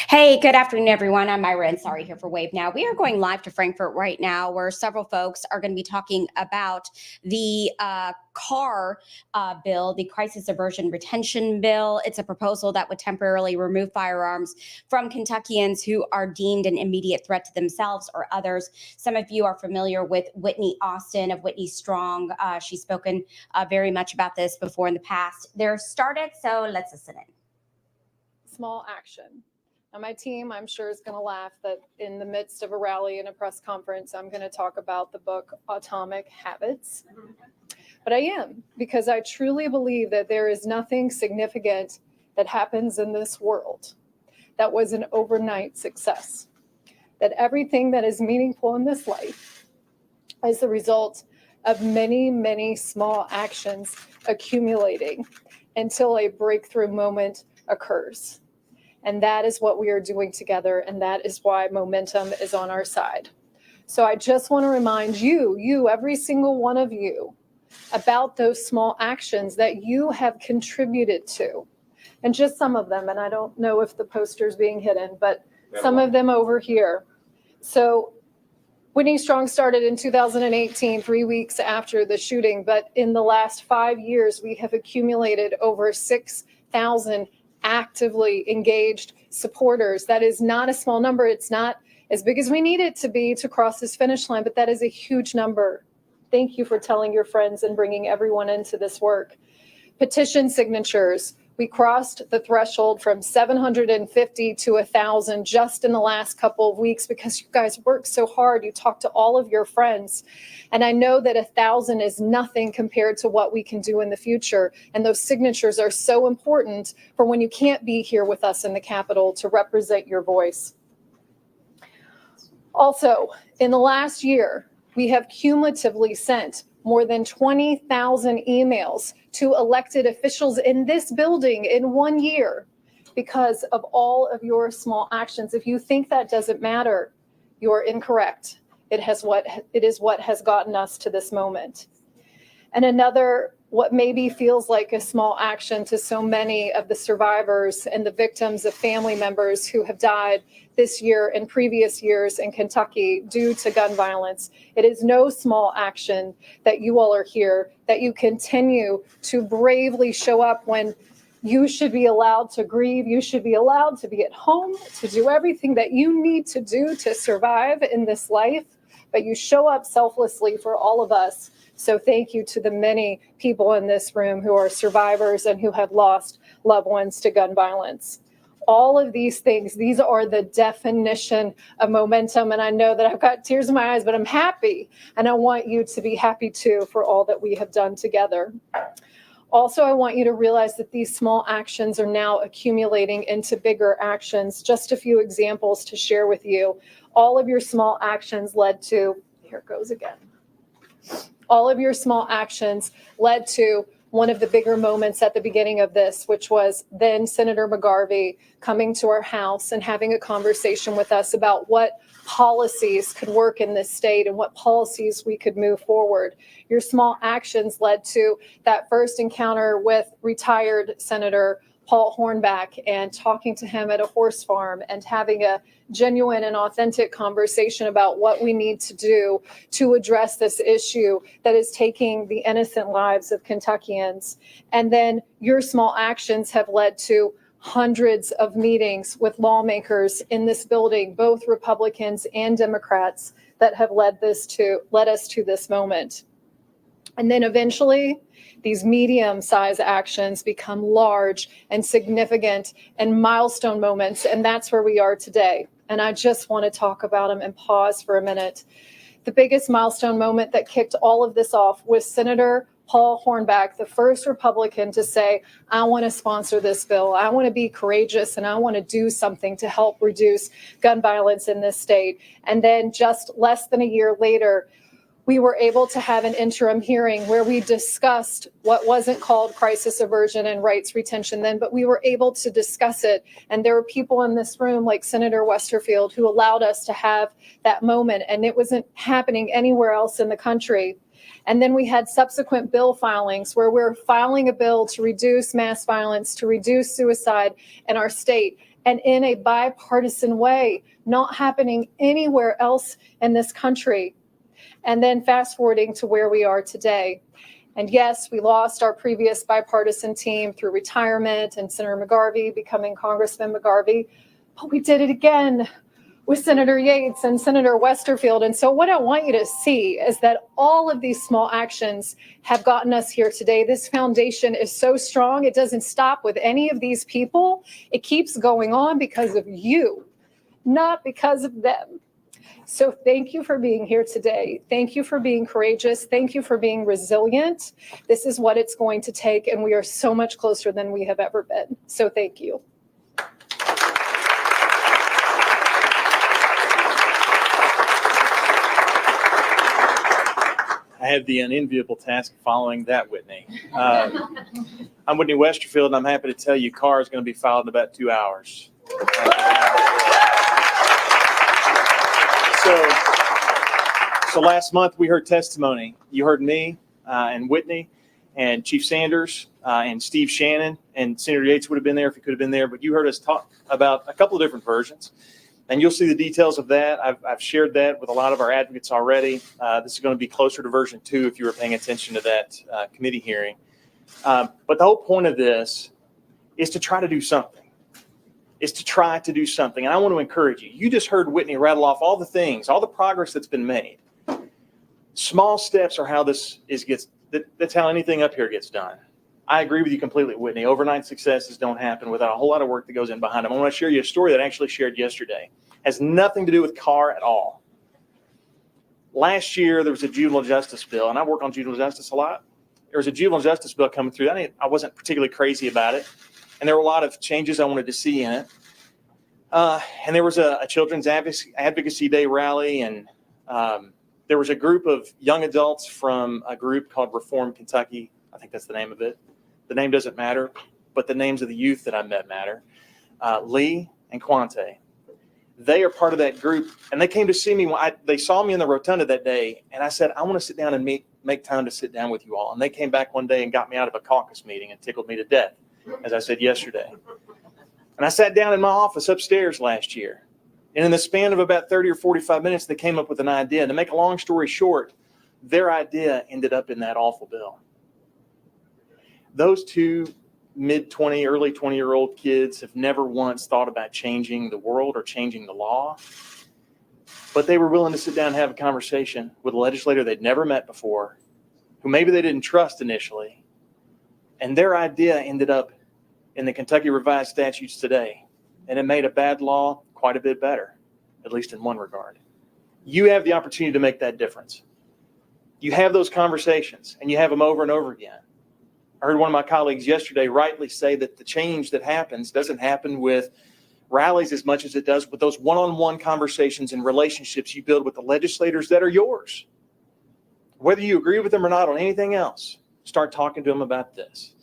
Hey, good afternoon, everyone. I'm Myra and sorry here for Wave Now. We are going live to Frankfort right now, where several folks are going to be talking about the CARR bill, the Crisis Aversion Retention Bill. It's a proposal that would temporarily remove firearms from Kentuckians who are deemed an immediate threat to themselves or others. Some of you are familiar with Whitney Austin of Whitney Strong. She's spoken very much about this before in the past. They're started, so let's listen in. Small action. Now, my team, I'm sure, is going to laugh that in the midst of a rally and a press conference, I'm going to talk about the book Atomic Habits. But I am, because I truly believe that there is nothing significant that happens in this world that was an overnight success. That everything that is meaningful in this life is the result of many, many small actions accumulating until a breakthrough moment occurs. And that is what we are doing together, and that is why momentum is on our side. So I just want to remind you, every single one of you, about those small actions that you have contributed to. And just some of them, and I don't know if the poster's being hidden, but some of them over here. So Whitney Strong started in 2018, 3 weeks after the shooting, but in the last 5 years, we have accumulated over 6,000 actively engaged supporters. That is not a small number. It's not as big as we need it to be to cross this finish line, but that is a huge number. Thank you for telling your friends and bringing everyone into this work. Petition signatures. We crossed the threshold from 750 to 1,000 just in the last couple of weeks because you guys worked so hard. You talked to all of your friends. And I know that 1,000 is nothing compared to what we can do in the future. And those signatures are so important for when you can't be here with us in the Capitol to represent your voice. Also, in the last year, we have cumulatively sent more than 20,000 emails to elected officials in this building in 1 year because of all of your small actions. If you think that doesn't matter, you're incorrect. It is what has gotten us to this moment. And another, what maybe feels like a small action to so many of the survivors and the victims of family members who have died this year and previous years in Kentucky due to gun violence. It is no small action that you all are here, that you continue to bravely show up when you should be allowed to grieve. You should be allowed to be at home, to do everything that you need to do to survive in this life, but you show up selflessly for all of us. So thank you to the many people in this room who are survivors and who have lost loved ones to gun violence. All of these things, these are the definition of momentum. And I know that I've got tears in my eyes, but I'm happy. And I want you to be happy too for all that we have done together. Also, I want you to realize that these small actions are now accumulating into bigger actions. Just a few examples to share with you. All of your small actions led to, here it goes again. All of your small actions led to one of the bigger moments at the beginning of this, which was then Senator McGarvey coming to our house and having a conversation with us about what policies could work in this state and what policies we could move forward. Your small actions led to that first encounter with retired Senator Paul Hornback and talking to him at a horse farm and having a genuine and authentic conversation about what we need to do to address this issue that is taking the innocent lives of Kentuckians. And then your small actions have led to hundreds of meetings with lawmakers in this building, both Republicans and Democrats, that have led us to this moment. And then eventually, these medium-sized actions become large and significant and milestone moments, and that's where we are today. And I just want to talk about them and pause for a minute. The biggest milestone moment that kicked all of this off was Senator Paul Hornback, the first Republican to say, I want to sponsor this bill. I want to be courageous and I want to do something to help reduce gun violence in this state. And then just less than a year later, we were able to have an interim hearing where we discussed what wasn't called crisis aversion and rights retention then, but we were able to discuss it. And there were people in this room like Senator Westerfield who allowed us to have that moment, and it wasn't happening anywhere else in the country. And then we had subsequent bill filings where we're filing a bill to reduce mass violence, to reduce suicide in our state. and in a bipartisan way, not happening anywhere else in this country. And then fast forwarding to where we are today. And yes, we lost our previous bipartisan team through retirement and Senator McGarvey becoming Congressman McGarvey, but we did it again with Senator Yates and Senator Westerfield. And so what I want you to see is that all of these small actions have gotten us here today. This foundation is so strong. It doesn't stop with any of these people. It keeps going on because of you, not because of them. So thank you for being here today. Thank you for being courageous. Thank you for being resilient. This is what it's going to take, and we are so much closer than we have ever been. So thank you. I have the unenviable task of following that, Whitney. I'm Whitney Westerfield, and I'm happy to tell you CARR is going to be filed in about 2 hours. So last month we heard testimony. You heard me and Whitney and Chief Sanders and Steve Shannon, and Senator Yates would have been there if he could have been there, but you heard us talk about a couple of different versions. And you'll see the details of that. I've shared that with a lot of our advocates already. This is going to be closer to version 2 if you were paying attention to that committee hearing. But the whole point of this is to try to do something. And I want to encourage you. You just heard Whitney rattle off all the things, all the progress that's been made. Small steps are how that's how anything up here gets done. I agree with you completely, Whitney. Overnight successes don't happen without a whole lot of work that goes in behind them. I want to share you a story that I actually shared yesterday. Has nothing to do with CARR at all. Last year, there was a juvenile justice bill, and I work on juvenile justice a lot. There was a juvenile justice bill coming through. I wasn't particularly crazy about it, and there were a lot of changes I wanted to see in it. And there was a Children's Advocacy Day rally, and there was a group of young adults from a group called Reform Kentucky. I think that's the name of it. The name doesn't matter, but the names of the youth that I met matter. Lee and Quante. They are part of that group, and they came to see me. They saw me in the rotunda that day, and I said, I want to sit down and make time to sit down with you all. And they came back one day and got me out of a caucus meeting and tickled me to death, as I said yesterday. And I sat down in my office upstairs last year, and in the span of about 30 or 45 minutes, they came up with an idea. To make a long story short, their idea ended up in that awful bill. Those two mid-20, early 20-year-old kids have never once thought about changing the world or changing the law, but they were willing to sit down and have a conversation with a legislator they'd never met before, who maybe they didn't trust initially, and their idea ended up in the Kentucky Revised Statutes today, and it made a bad law quite a bit better, at least in one regard. You have the opportunity to make that difference. You have those conversations, and you have them over and over again. I heard one of my colleagues yesterday rightly say that the change that happens doesn't happen with rallies as much as it does with those one-on-one conversations and relationships you build with the legislators that are yours. Whether you agree with them or not on anything else, start talking to them about this.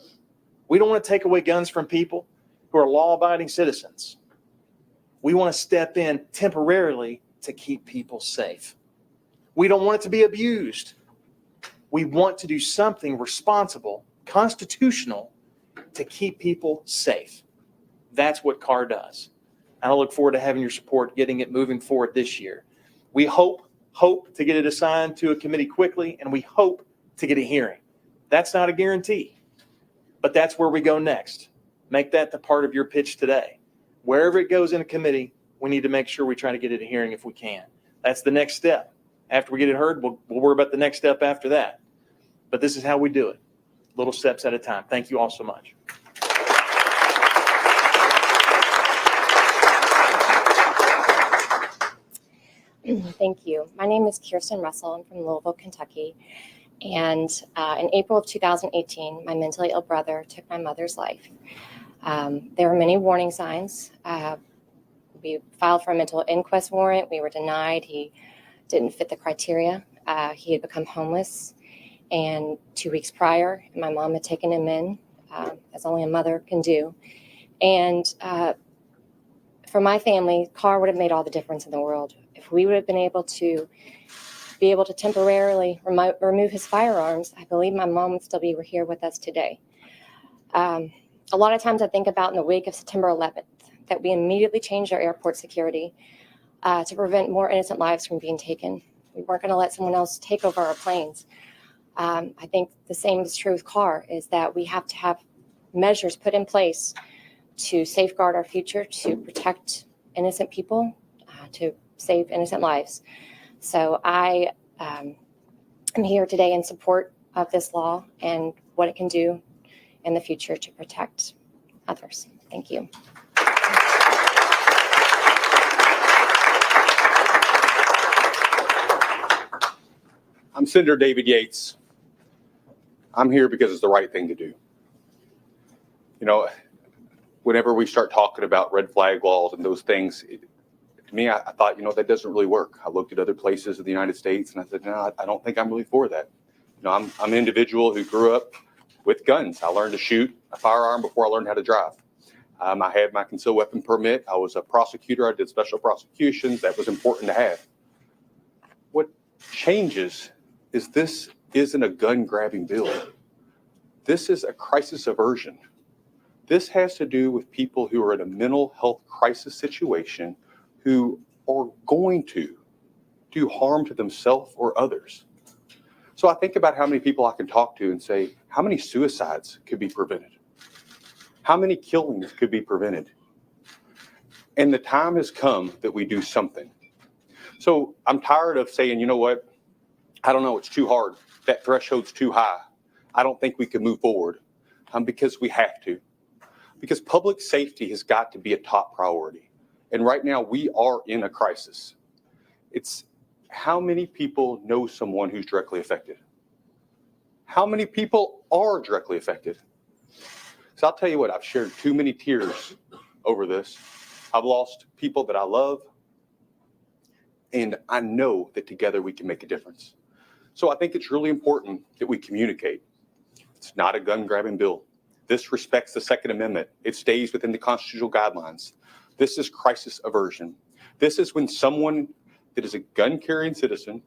We don't want to take away guns from people who are law-abiding citizens. We want to step in temporarily to keep people safe. We don't want it to be abused. We want to do something responsible, constitutional, to keep people safe. That's what CARR does. And I look forward to having your support, getting it moving forward this year. We hope to get it assigned to a committee quickly, and we hope to get a hearing. That's not a guarantee, but that's where we go next. Make that the part of your pitch today. Wherever it goes in a committee, we need to make sure we try to get it a hearing if we can. That's the next step. After we get it heard, we'll worry about the next step after that. But this is how we do it. Little steps at a time. Thank you all so much. Thank you. My name is Kirsten Russell. I'm from Louisville, Kentucky. And in April of 2018, my mentally ill brother took my mother's life. There were many warning signs. We filed for a mental inquest warrant. We were denied. He didn't fit the criteria. He had become homeless. And 2 weeks prior, my mom had taken him in, as only a mother can do. And for my family, CARR would have made all the difference in the world. If we would have been able to temporarily remove his firearms, I believe my mom would still be here with us today. A lot of times I think about in the wake of September 11th, that we immediately changed our airport security to prevent more innocent lives from being taken. We weren't going to let someone else take over our planes. I think the same is true with CARR, is that we have to have measures put in place to safeguard our future, to protect innocent people, to save innocent lives. So I am here today in support of this law and what it can do in the future to protect others. Thank you. I'm Senator David Yates. I'm here because it's the right thing to do. You know, whenever we start talking about red flag laws and those things, to me, I thought, you know, that doesn't really work. I looked at other places in the United States and I said, no, I don't think I'm really for that. You know, I'm an individual who grew up with guns. I learned to shoot a firearm before I learned how to drive. I had my concealed weapon permit. I was a prosecutor. I did special prosecutions. That was important to have. What changes is this isn't a gun grabbing bill. This is a crisis aversion. This has to do with people who are in a mental health crisis situation who are going to do harm to themselves or others. So I think about how many people I can talk to and say, how many suicides could be prevented? How many killings could be prevented? And the time has come that we do something. So I'm tired of saying, you know what? I don't know, it's too hard. That threshold's too high. I don't think we can move forward because we have to. Because public safety has got to be a top priority. And right now we are in a crisis. It's how many people know someone who's directly affected? How many people are directly affected? So I'll tell you what, I've shared too many tears over this. I've lost people that I love. And I know that together we can make a difference. So I think it's really important that we communicate. It's not a gun grabbing bill. This respects the Second Amendment. It stays within the constitutional guidelines. This is crisis aversion. This is when someone that is a gun carrying citizen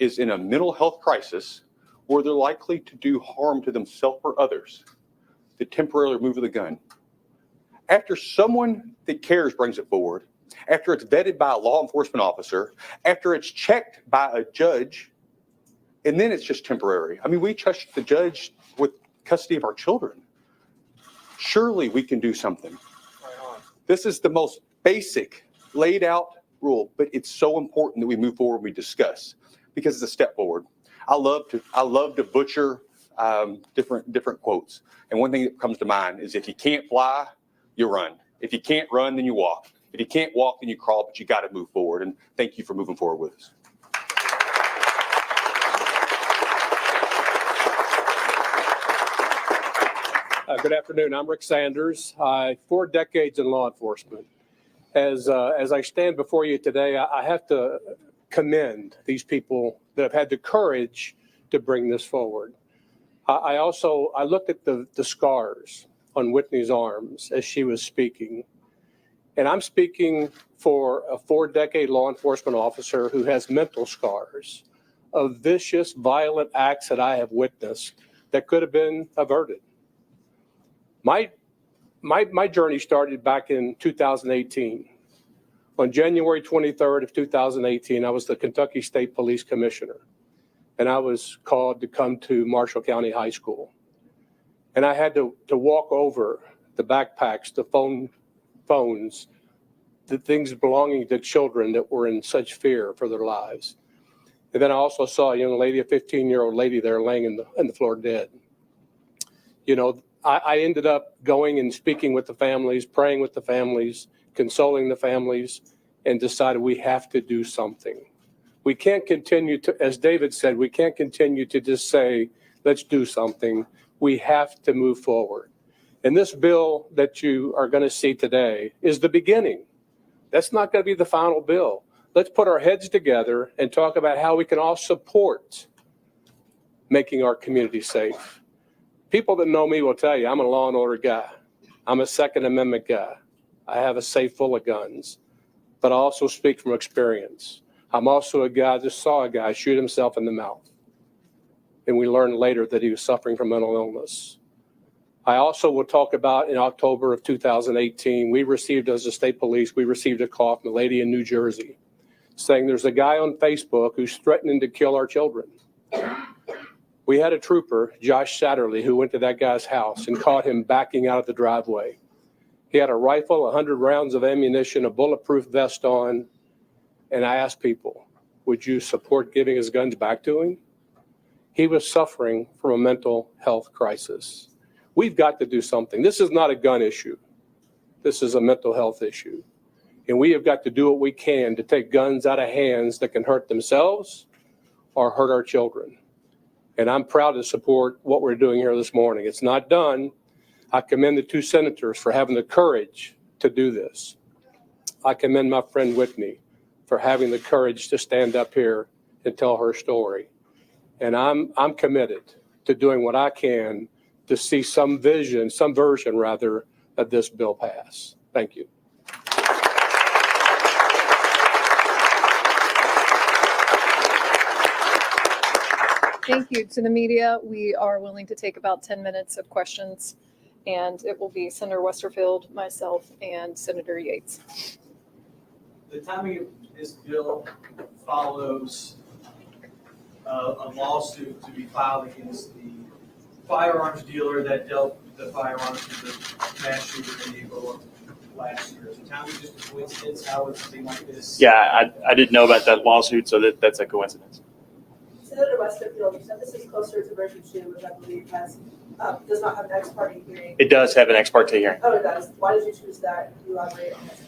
is in a mental health crisis where they're likely to do harm to themselves or others, the temporary remove of the gun. After someone that cares brings it forward, after it's vetted by a law enforcement officer, after it's checked by a judge, and then it's just temporary. I mean, we trust the judge with custody of our children. Surely we can do something. This is the most basic laid out rule, but it's so important that we move forward and we discuss because it's a step forward. I love to butcher different quotes. And one thing that comes to mind is if you can't fly, you run. If you can't run, then you walk. If you can't walk, then you crawl, but you got to move forward. And thank you for moving forward with us. Good afternoon. I'm Rick Sanders. 4 decades in law enforcement. As I stand before you today, I have to commend these people that have had the courage to bring this forward. I looked at the scars on Whitney's arms as she was speaking. And I'm speaking for a 4-decade law enforcement officer who has mental scars of vicious, violent acts that I have witnessed that could have been averted. My journey started back in 2018. On January 23rd of 2018, I was the Kentucky State Police Commissioner, and I was called to come to Marshall County High School. And I had to walk over the backpacks, the phones, the things belonging to children that were in such fear for their lives. And then I also saw a young lady, a 15-year-old lady there laying in the floor dead. You know, I ended up going and speaking with the families, praying with the families, consoling the families, and decided we have to do something. We can't continue to, as David said, we can't continue to just say, let's do something. We have to move forward. And this bill that you are going to see today is the beginning. That's not going to be the final bill. Let's put our heads together and talk about how we can all support making our community safe. People that know me will tell you I'm a law and order guy. I'm a Second Amendment guy. I have a safe full of guns, but I also speak from experience. I'm also a guy, just saw a guy shoot himself in the mouth. And we learned later that he was suffering from mental illness. I also will talk about in October of 2018, we received, as a state police, we received a call from a lady in New Jersey saying there's a guy on Facebook who's threatening to kill our children. We had a trooper, Josh Satterley, who went to that guy's house and caught him backing out of the driveway. He had a rifle, 100 rounds of ammunition, a bulletproof vest on, and I asked people, would you support giving his guns back to him? He was suffering from a mental health crisis. We've got to do something. This is not a gun issue. This is a mental health issue. And we have got to do what we can to take guns out of hands that can hurt themselves or hurt our children. And I'm proud to support what we're doing here this morning. It's not done. I commend the two senators for having the courage to do this. I commend my friend Whitney for having the courage to stand up here and tell her story. And I'm committed to doing what I can to see some version of this bill pass. Thank you. Thank you to the media. We are willing to take about 10 minutes of questions, and it will be Senator Westerfield, myself, and Senator Yates. The timing of this bill follows a lawsuit to be filed against the firearms dealer that dealt the firearms with the mass shooter in April of last year. Is the timing just a coincidence? How would something like this? Yeah, I didn't know about that lawsuit, so that's a coincidence. Senator Westerfield, you said this is closer to version 2, which I believe does not have an ex parte hearing. It does have an ex parte hearing. Oh, it does. Why did you choose that? Can you elaborate on this?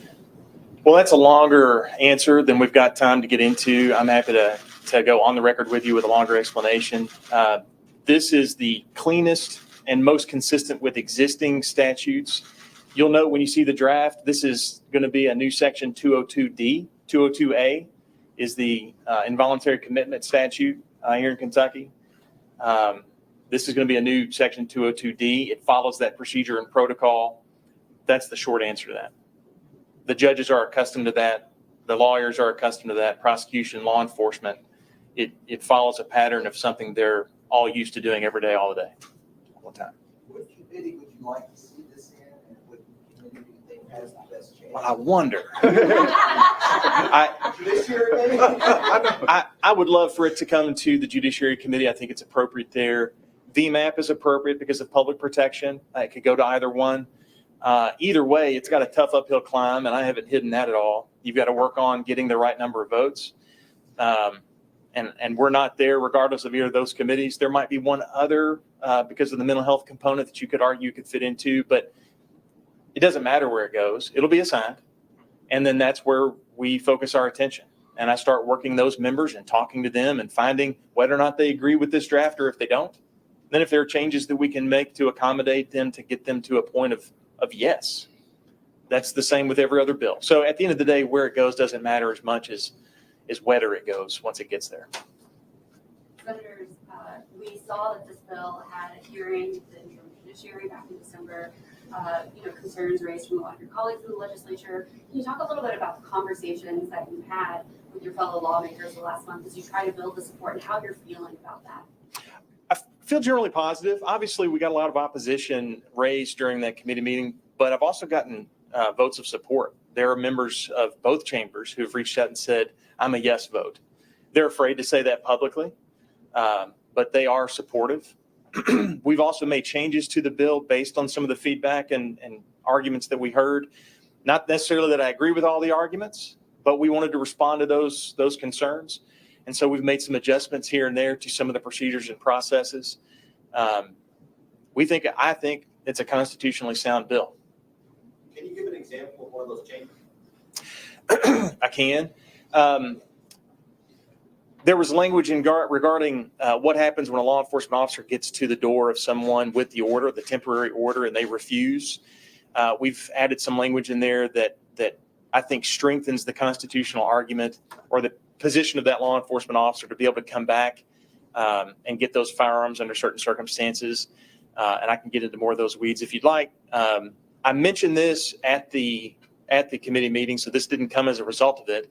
Well, that's a longer answer than we've got time to get into. I'm happy to go on the record with you with a longer explanation. This is the cleanest and most consistent with existing statutes. You'll note when you see the draft, this is going to be a new section 202D. 202A is the involuntary commitment statute here in Kentucky. This is going to be a new section 202D. It follows that procedure and protocol. That's the short answer to that. The judges are accustomed to that. The lawyers are accustomed to that. Prosecution, law enforcement. It follows a pattern of something they're all used to doing every day, all the day, all the time. Which committee would you like to see this in, and what committee do you think has the best chance? Well, I wonder. Judiciary, maybe? I would love for it to come to the Judiciary Committee. I think it's appropriate there. VMAP is appropriate because of public protection. It could go to either one. Either way, it's got a tough uphill climb, and I haven't hidden that at all. You've got to work on getting the right number of votes. And we're not there regardless of either of those committees. There might be one other because of the mental health component that you could argue could fit into, but it doesn't matter where it goes. It'll be assigned. And then that's where we focus our attention. And I start working those members and talking to them and finding whether or not they agree with this draft, or if they don't. Then if there are changes that we can make to accommodate them to get them to a point of yes. That's the same with every other bill. So at the end of the day, where it goes doesn't matter as much as whether it goes once it gets there. Senators, we saw that this bill had a hearing with the Interim Judiciary back in December. Concerns raised from a lot of your colleagues in the legislature. Can you talk a little bit about the conversations that you had with your fellow lawmakers the last month as you try to build the support, and how you're feeling about that? I feel generally positive. Obviously, we got a lot of opposition raised during that committee meeting, but I've also gotten votes of support. There are members of both chambers who have reached out and said, I'm a yes vote. They're afraid to say that publicly, but they are supportive. We've also made changes to the bill based on some of the feedback and arguments that we heard. Not necessarily that I agree with all the arguments, but we wanted to respond to those concerns. And so we've made some adjustments here and there to some of the procedures and processes. I think it's a constitutionally sound bill. Can you give an example of one of those changes? I can. There was language regarding what happens when a law enforcement officer gets to the door of someone with the order, the temporary order, and they refuse. We've added some language in there that I think strengthens the constitutional argument or the position of that law enforcement officer to be able to come back and get those firearms under certain circumstances. And I can get into more of those weeds if you'd like. I mentioned this at the committee meeting, so this didn't come as a result of it.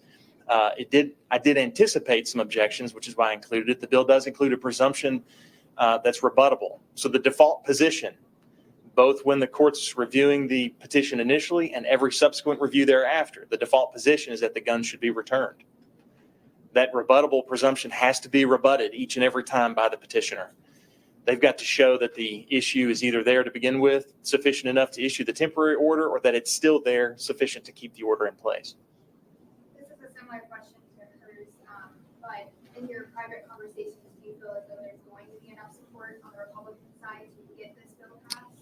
I did anticipate some objections, which is why I included it. The bill does include a presumption that's rebuttable. So the default position both when the court's reviewing the petition initially and every subsequent review thereafter. The default position is that the gun should be returned. That rebuttable presumption has to be rebutted each and every time by the petitioner. They've got to show that the issue is either there to begin with, sufficient enough to issue the temporary order, or that it's still there, sufficient to keep the order in place. This is a similar question to hers, but in your private conversations, do you feel as though there's going to be enough support on the Republican side to get this bill passed?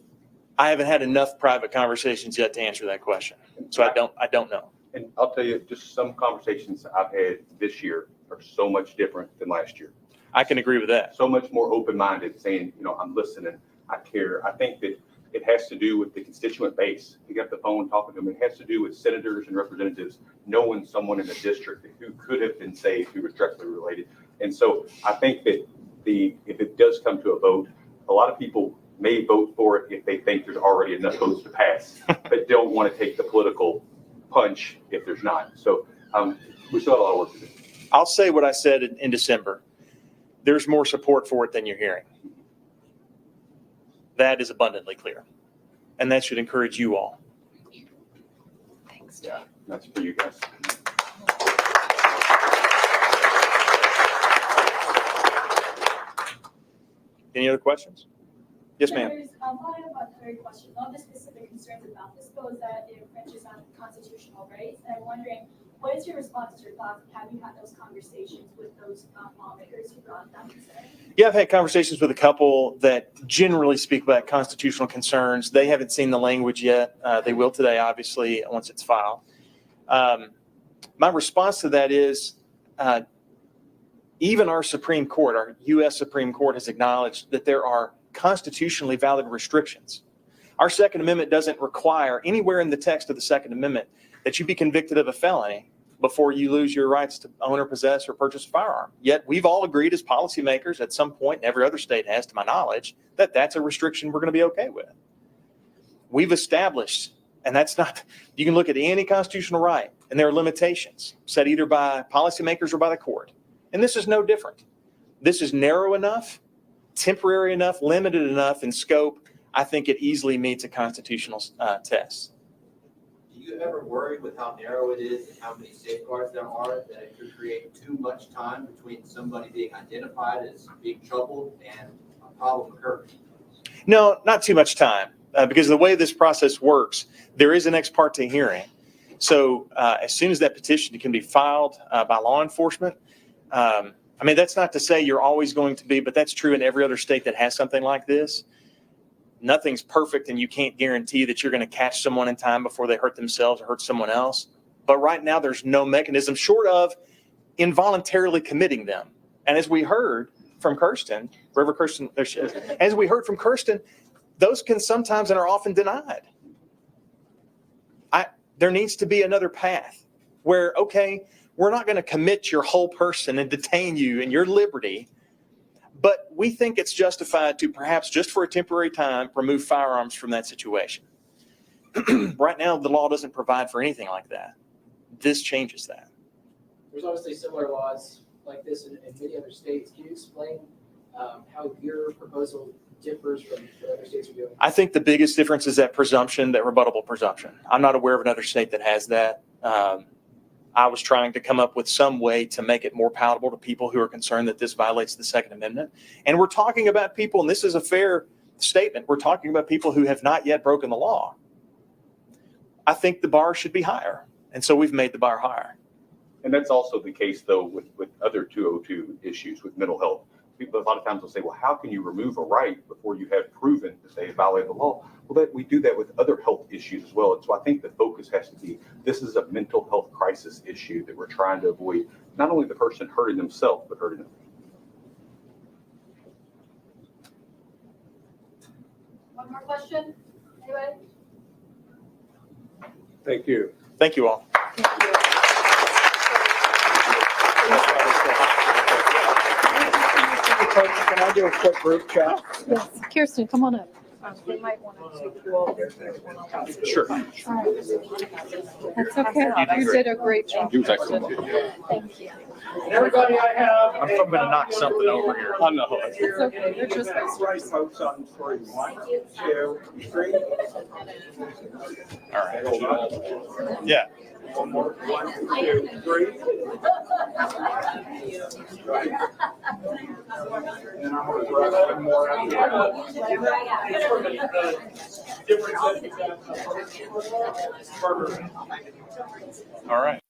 I haven't had enough private conversations yet to answer that question, so I don't know. And I'll tell you, just some conversations I've had this year are so much different than last year. I can agree with that. So much more open-minded, saying, I'm listening, I care. I think that it has to do with the constituent base. You get the phone talking to them. It has to do with senators and representatives knowing someone in the district who could have been saved, who was directly related. And so I think that if it does come to a vote, a lot of people may vote for it if they think there's already enough votes to pass, but don't want to take the political punch if there's not. So we still have a lot of work to do. I'll say what I said in December. There's more support for it than you're hearing. That is abundantly clear. And that should encourage you all. Thanks. Yeah, that's for you guys. Any other questions? Yes, ma'am. Following up on the third question, one of the specific concerns about this bill is that it infringes on constitutional rights. And I'm wondering, what is your response to your thoughts? Have you had those conversations with those lawmakers who brought that concern? Yeah, I've had conversations with a couple that generally speak about constitutional concerns. They haven't seen the language yet. They will today, obviously, once it's filed. My response to that is even our Supreme Court, our U.S. Supreme Court, has acknowledged that there are constitutionally valid restrictions. Our Second Amendment doesn't require anywhere in the text of the Second Amendment that you be convicted of a felony before you lose your rights to own or possess or purchase a firearm. Yet we've all agreed as policymakers at some point, and every other state has, to my knowledge, that that's a restriction we're going to be okay with. We've established, and that's not, you can look at any constitutional right, and there are limitations set either by policymakers or by the court. And this is no different. This is narrow enough, temporary enough, limited enough in scope. I think it easily meets a constitutional test. Do you ever worry with how narrow it is and how many safeguards there are that it could create too much time between somebody being identified as being troubled and a problem occurring? No, not too much time, because the way this process works, there is an ex parte hearing. So as soon as that petition can be filed by law enforcement, I mean, that's not to say you're always going to be, but that's true in every other state that has something like this. Nothing's perfect, and you can't guarantee that you're going to catch someone in time before they hurt themselves or hurt someone else. But right now, there's no mechanism short of involuntarily committing them. And as we heard from Kirsten, Reverend Kirsten, as we heard from Kirsten, those can sometimes and are often denied. There needs to be another path where, okay, we're not going to commit your whole person and detain you in your liberty, but we think it's justified to perhaps just for a temporary time remove firearms from that situation. Right now, the law doesn't provide for anything like that. This changes that. There's obviously similar laws like this in many other states. Can you explain how your proposal differs from what other states are doing? I think the biggest difference is that presumption, that rebuttable presumption. I'm not aware of another state that has that. I was trying to come up with some way to make it more palatable to people who are concerned that this violates the Second Amendment. And we're talking about people, and this is a fair statement, we're talking about people who have not yet broken the law. I think the bar should be higher. And so we've made the bar higher. And that's also the case, though, with other 202 issues with mental health. People a lot of times will say, well, how can you remove a right before you have proven that they violate the law? Well, we do that with other health issues as well. And so I think the focus has to be, this is a mental health crisis issue that we're trying to avoid, not only the person hurting themselves, but hurting them. One more question? Anybody? Thank you. Thank you all. Yes, Kirsten, come on up. They might want to take you over. Sure. That's okay. You did a great job. You was excellent. Thank you. Everybody I have. I'm going to knock something over here. I know. It's okay. They're just. Right, folks, on three. 1, 2, 3. All right. Yeah. One more. 1, 2, 3. And I'm going to grab one more out here. All right.